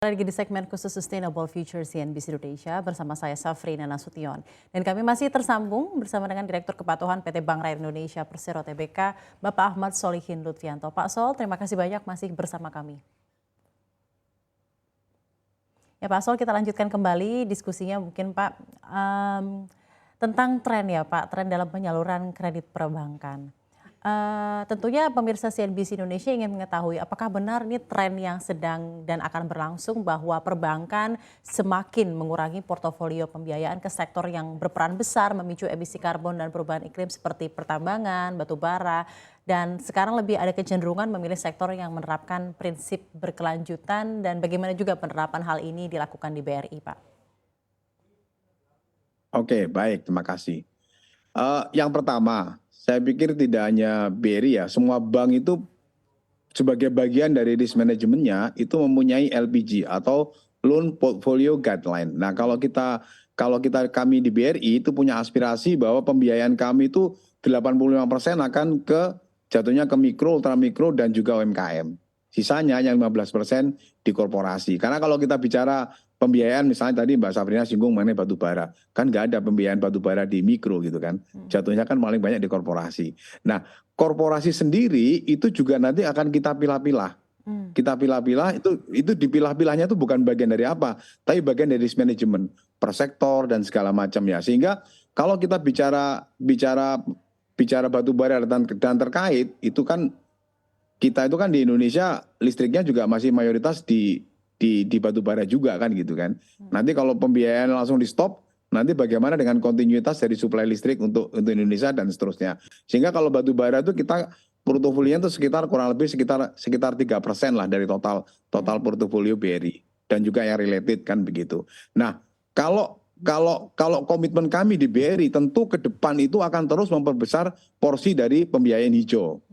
Lagi di segmen khusus Sustainable Future CNBC Indonesia bersama saya Safrina Nasution. Dan kami masih tersambung bersama dengan Direktur Kepatuhan PT Bank Rakyat Indonesia Persero Tbk, Bapak Ahmad Solihin Lutfianto. Pak Sol, terima kasih banyak masih bersama kami. Ya Pak Sol, kita lanjutkan kembali diskusinya mungkin Pak tentang tren ya Pak, tren dalam penyaluran kredit perbankan. Tentunya pemirsa CNBC Indonesia ingin mengetahui apakah benar ini tren yang sedang dan akan berlangsung bahwa perbankan semakin mengurangi portofolio pembiayaan ke sektor yang berperan besar memicu emisi karbon dan perubahan iklim seperti pertambangan, batu bara, dan sekarang lebih ada kecenderungan memilih sektor yang menerapkan prinsip berkelanjutan dan bagaimana juga penerapan hal ini dilakukan di BRI, Pak? Oke, baik, terima kasih. Yang pertama, saya pikir tidak hanya BRI ya, semua bank itu sebagai bagian dari risk manajemennya itu mempunyai LPG atau Loan Portfolio Guideline. Nah, kami di BRI itu punya aspirasi bahwa pembiayaan kami itu 85% akan jatuhnya ke mikro, ultramikro dan juga UMKM. Sisanya yang 15% di korporasi. Karena kalau kita bicara pembiayaan misalnya tadi Mbak Safrina singgung mengenai batu bara, kan nggak ada pembiayaan batu bara di mikro gitu kan, jatuhnya kan paling banyak di korporasi. Nah, korporasi sendiri itu juga nanti akan kita pilah-pilah. Kita pilah-pilah itu dipilah-pilahnya itu bukan bagian dari apa, tapi bagian dari risk management per sektor dan segala macam ya. Sehingga kalau kita bicara batu bara dan terkait itu kan kita itu kan di Indonesia listriknya juga masih mayoritas di batu bara juga kan gitu kan. Nanti kalau pembiayaan langsung di stop, nanti bagaimana dengan kontinuitas dari suplai listrik untuk Indonesia dan seterusnya. Sehingga kalau batu bara itu kita portofolionya itu kurang lebih sekitar 3% lah dari total portofolio BRI dan juga yang related kan begitu. Nah, kalau komitmen kami di BRI tentu ke depan itu akan terus memperbesar porsi dari pembiayaan hijau.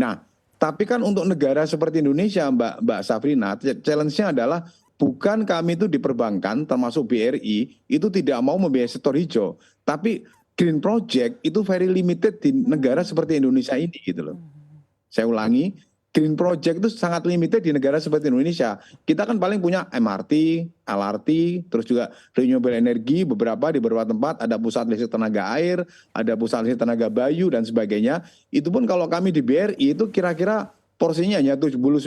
Nah, tapi kan untuk negara seperti Indonesia, Mbak Safrina, challenge-nya adalah bukan kami itu di perbankan, termasuk BRI, itu tidak mau membiayai sektor hijau. Tapi green project itu very limited di negara seperti Indonesia ini gitu loh. Saya ulangi, green project itu sangat limited di negara seperti Indonesia. Kita kan paling punya MRT, LRT, terus juga renewable energy, di beberapa tempat ada pusat listrik tenaga air, ada pusat listrik tenaga bayu dan sebagainya. Itu pun kalau kami di BRI itu kira-kira porsinya hanya 79,4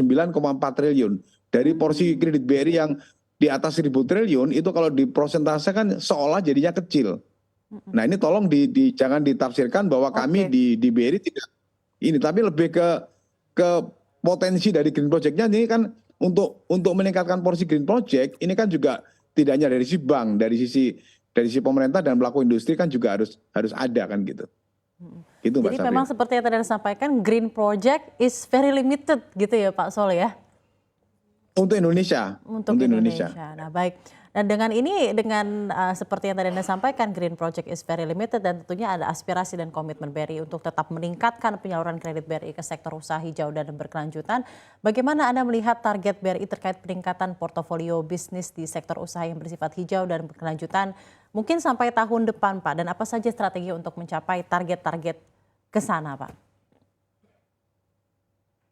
triliun. Dari porsi kredit BRI yang di atas 1.000 triliun itu kalau diprosentasekan seolah jadinya kecil. Nah, ini tolong jangan ditafsirkan bahwa kami di BRI tidak ini, tapi lebih ke potensi dari green project-nya ini kan untuk meningkatkan porsi green project ini kan juga tidak hanya dari sisi bank, dari sisi pemerintah dan pelaku industri kan juga harus ada kan gitu. Gitu Mbak Jadi Safrina. memang seperti yang tadi Anda sampaikan, green project is very limited gitu ya Pak Sol ya? Untuk Indonesia. Untuk Indonesia. Nah baik. Dan dengan ini, seperti yang tadi Anda sampaikan, Green Project is very limited dan tentunya ada aspirasi dan komitmen BRI untuk tetap meningkatkan penyaluran kredit BRI ke sektor usaha hijau dan berkelanjutan. Bagaimana Anda melihat target BRI terkait peningkatan portofolio bisnis di sektor usaha yang bersifat hijau dan berkelanjutan mungkin sampai tahun depan Pak? Dan apa saja strategi untuk mencapai target-target ke sana Pak?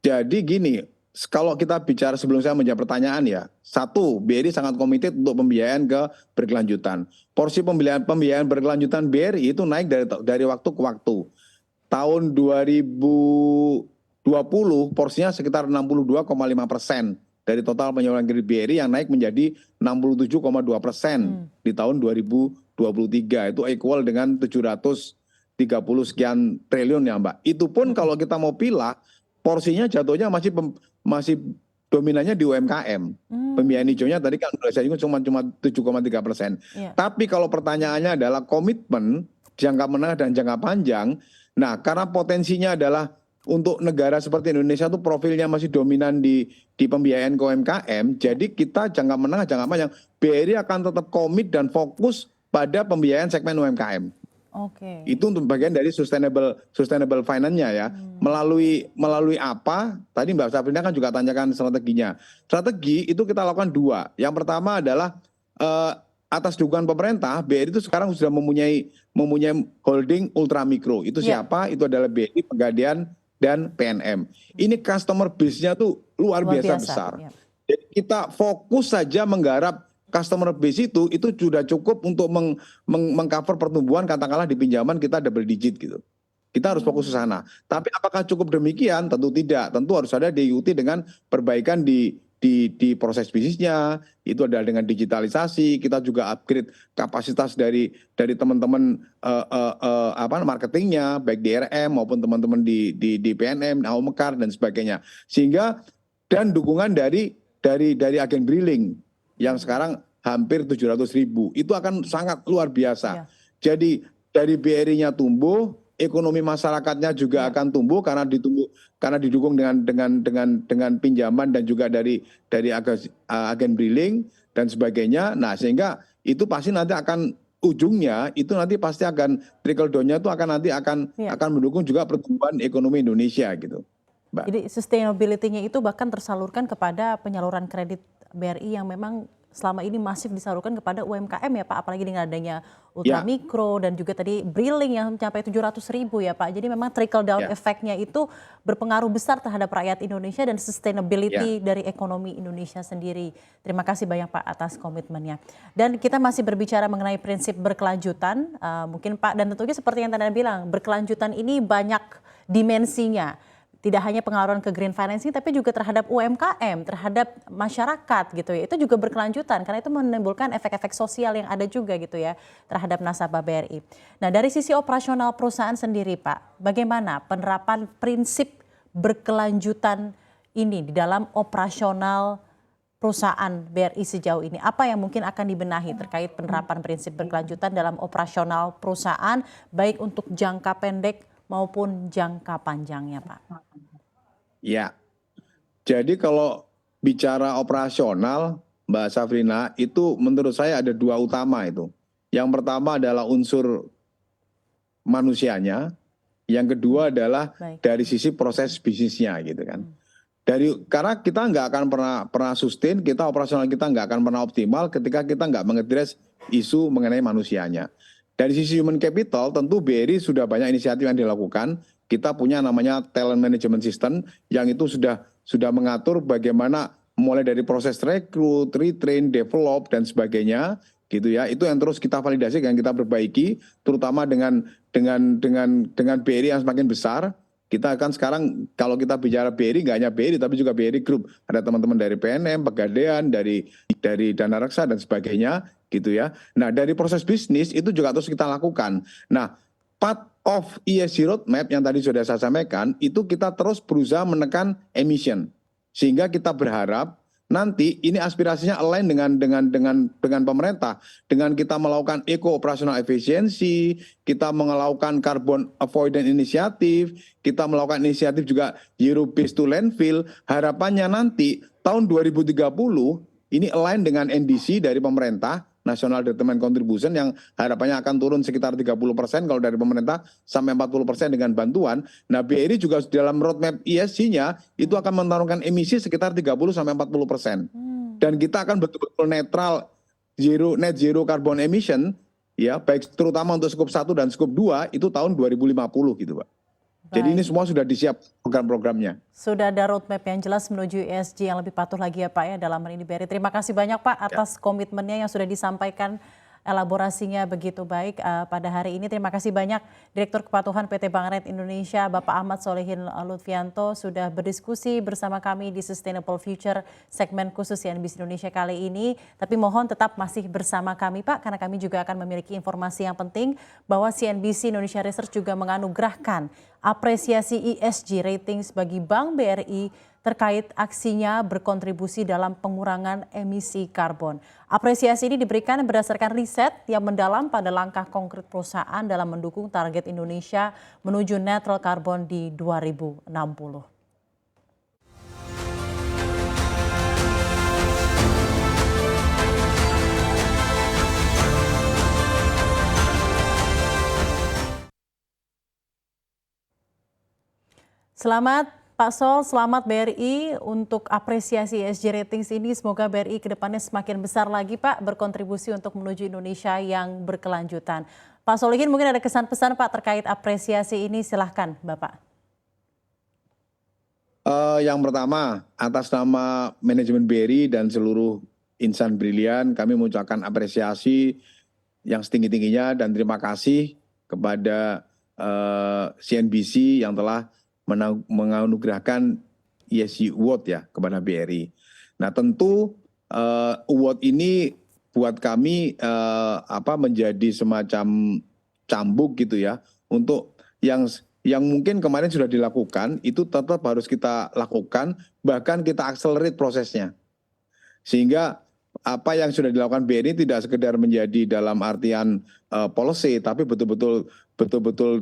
Jadi gini, kalau kita bicara sebelum saya menjawab pertanyaan ya, satu, BRI sangat komited untuk pembiayaan ke berkelanjutan. Porsi pembiayaan berkelanjutan BRI itu naik dari waktu ke waktu. Tahun 2020 porsinya sekitar 62,5% dari total penyaluran kredit BRI yang naik menjadi 67,2% di tahun 2023. Itu equal dengan 730 sekian triliun ya Mbak. Itu pun kalau kita mau pilah, porsinya jatuhnya masih dominannya di UMKM. Pembiayaan hijaunya tadi kan saya ingat cuma 7,3%. Tapi kalau pertanyaannya adalah komitmen jangka menengah dan jangka panjang, nah karena potensinya adalah untuk negara seperti Indonesia itu profilnya masih dominan di pembiayaan ke UMKM, jadi kita jangka menengah jangka panjang BRI akan tetap komit dan fokus pada pembiayaan segmen UMKM. Itu untuk bagian dari sustainable finance-nya ya. Melalui apa? Tadi Mbak Safrina kan juga tanyakan strateginya. Strategi itu kita lakukan dua. Yang pertama adalah atas dukungan pemerintah, BRI itu sekarang sudah mempunyai holding ultramikro. Itu siapa? Itu adalah BRI, Pegadaian dan PNM. Ini customer base-nya tuh luar biasa besar. Jadi kita fokus saja menggarap customer base itu sudah cukup untuk mengcover pertumbuhan katakanlah di pinjaman kita double digit gitu. Kita harus fokus ke sana. Tapi apakah cukup demikian? Tentu tidak. Tentu harus ada diikuti dengan perbaikan di proses bisnisnya. Itu adalah dengan digitalisasi. Kita juga upgrade kapasitas dari teman-teman marketingnya, baik di RM maupun teman-teman di PNM, Nao Mekar dan sebagainya. Sehingga dan dukungan dari agen Briling yang sekarang hampir 700.000 itu akan sangat luar biasa. Jadi dari BRI-nya tumbuh, ekonomi masyarakatnya juga akan tumbuh karena didukung dengan pinjaman dan juga dari agen Briling dan sebagainya. Nah, sehingga itu pasti nanti akan ujungnya itu nanti pasti akan trickle down-nya itu akan mendukung juga pertumbuhan ekonomi Indonesia gitu, Mbak. Jadi sustainability-nya itu bahkan tersalurkan kepada penyaluran kredit BRI yang memang selama ini masif disalurkan kepada UMKM ya Pak, apalagi dengan adanya ultramikro dan juga tadi Briling yang mencapai 700.000 ya Pak. Jadi memang trickle down efeknya itu berpengaruh besar terhadap rakyat Indonesia dan sustainability dari ekonomi Indonesia sendiri. Terima kasih banyak Pak atas komitmennya. Dan kita masih berbicara mengenai prinsip berkelanjutan, mungkin Pak, dan tentunya seperti yang tadi bilang, berkelanjutan ini banyak dimensinya. Tidak hanya pengaruhan ke green financing tapi juga terhadap UMKM, terhadap masyarakat gitu ya. Itu juga berkelanjutan karena itu menimbulkan efek-efek sosial yang ada juga gitu ya terhadap nasabah BRI. Nah, dari sisi operasional perusahaan sendiri Pak, bagaimana penerapan prinsip berkelanjutan ini di dalam operasional perusahaan BRI sejauh ini? Apa yang mungkin akan dibenahi terkait penerapan prinsip berkelanjutan dalam operasional perusahaan baik untuk jangka pendek maupun jangka panjangnya Pak? Ya, jadi kalau bicara operasional, Mbak Safrina, itu menurut saya ada dua utama itu. Yang pertama adalah unsur manusianya, yang kedua adalah dari sisi proses bisnisnya gitu kan. Karena kita nggak akan pernah sustain, kita operasional kita nggak akan pernah optimal ketika kita nggak mengedres isu mengenai manusianya. Dari sisi human capital, tentu BRI sudah banyak inisiatif yang dilakukan. Kita punya namanya talent management system yang itu sudah mengatur bagaimana mulai dari proses rekrut, retrain, develop dan sebagainya gitu ya. Itu yang terus kita validasi dan kita perbaiki, terutama dengan BRI yang semakin besar. Kita akan sekarang kalau kita bicara BRI nggak hanya BRI tapi juga BRI Group. Ada teman-teman dari PNM, Pegadaian, dari Dana Reksa dan sebagainya gitu ya. Nah, dari proses bisnis itu juga terus kita lakukan. Nah, part of ESG roadmap yang tadi sudah saya sampaikan itu kita terus berusaha menekan emission. Sehingga kita berharap nanti ini aspirasinya align dengan pemerintah, dengan kita melakukan eco operational efficiency, kita melakukan carbon avoidance initiative, kita melakukan inisiatif juga zero waste to landfill. Harapannya nanti tahun 2030 ini align dengan NDC dari pemerintah, National Development Contribution, yang harapannya akan turun sekitar 30% kalau dari pemerintah sampai 40% dengan bantuan. Nah, BRI juga dalam roadmap ESG-nya itu akan menurunkan emisi sekitar 30 sampai 40%. Dan kita akan betul-betul netral, net zero carbon emission, ya, baik terutama untuk skop 1 dan skop 2 itu tahun 2050 gitu, Pak. Jadi ini semua sudah disiap program-programnya. Sudah ada roadmap yang jelas menuju ESG yang lebih patuh lagi ya Pak ya dalam hal ini BRI. Terima kasih banyak Pak atas komitmennya yang sudah disampaikan, elaborasinya begitu baik pada hari ini. Terima kasih banyak Direktur Kepatuhan PT Bank Rakyat Indonesia Bapak Ahmad Solihin Lutfianto sudah berdiskusi bersama kami di Sustainable Future segmen khusus CNBC Indonesia kali ini. Tapi mohon tetap masih bersama kami Pak karena kami juga akan memiliki informasi yang penting bahwa CNBC Indonesia Research juga menganugerahkan apresiasi ESG ratings bagi Bank BRI terkait aksinya berkontribusi dalam pengurangan emisi karbon. Apresiasi ini diberikan berdasarkan riset yang mendalam pada langkah konkret perusahaan dalam mendukung target Indonesia menuju netral karbon di 2060. Selamat Pak Sol, selamat BRI untuk apresiasi ESG ratings ini. Semoga BRI ke depannya semakin besar lagi Pak berkontribusi untuk menuju Indonesia yang berkelanjutan. Pak Solihin mungkin ada kesan pesan Pak terkait apresiasi ini, silahkan Bapak. Yang pertama, atas nama manajemen BRI dan seluruh insan brilian, kami mengucapkan apresiasi yang setinggi-tingginya dan terima kasih kepada CNBC yang telah menganugerahkan ESG Award ya kepada BRI. Nah tentu award ini buat kami menjadi semacam cambuk gitu ya untuk yang mungkin kemarin sudah dilakukan itu tetap harus kita lakukan, bahkan kita accelerate prosesnya. Sehingga apa yang sudah dilakukan BRI tidak sekedar menjadi dalam artian policy, tapi betul-betul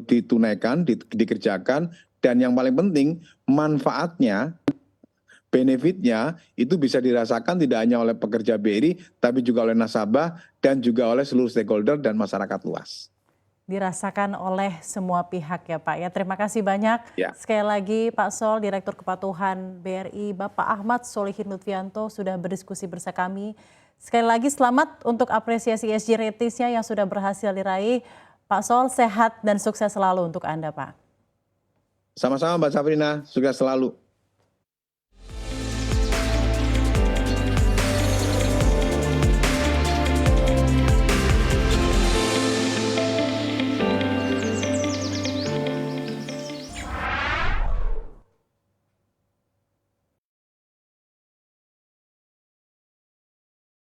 ditunaikan, dikerjakan, dan yang paling penting manfaatnya, benefitnya itu bisa dirasakan tidak hanya oleh pekerja BRI, tapi juga oleh nasabah dan juga oleh seluruh stakeholder dan masyarakat luas. Dirasakan oleh semua pihak ya Pak ya. Terima kasih banyak. Ya. Sekali lagi Pak Sol, Direktur Kepatuhan BRI, Bapak Ahmad Solihin Lutfianto sudah berdiskusi bersama kami. Sekali lagi selamat untuk apresiasi ESG Ratings-nya yang sudah berhasil diraih. Pak Sol, sehat dan sukses selalu untuk Anda Pak. Sama-sama Mbak Safrina, sukses selalu.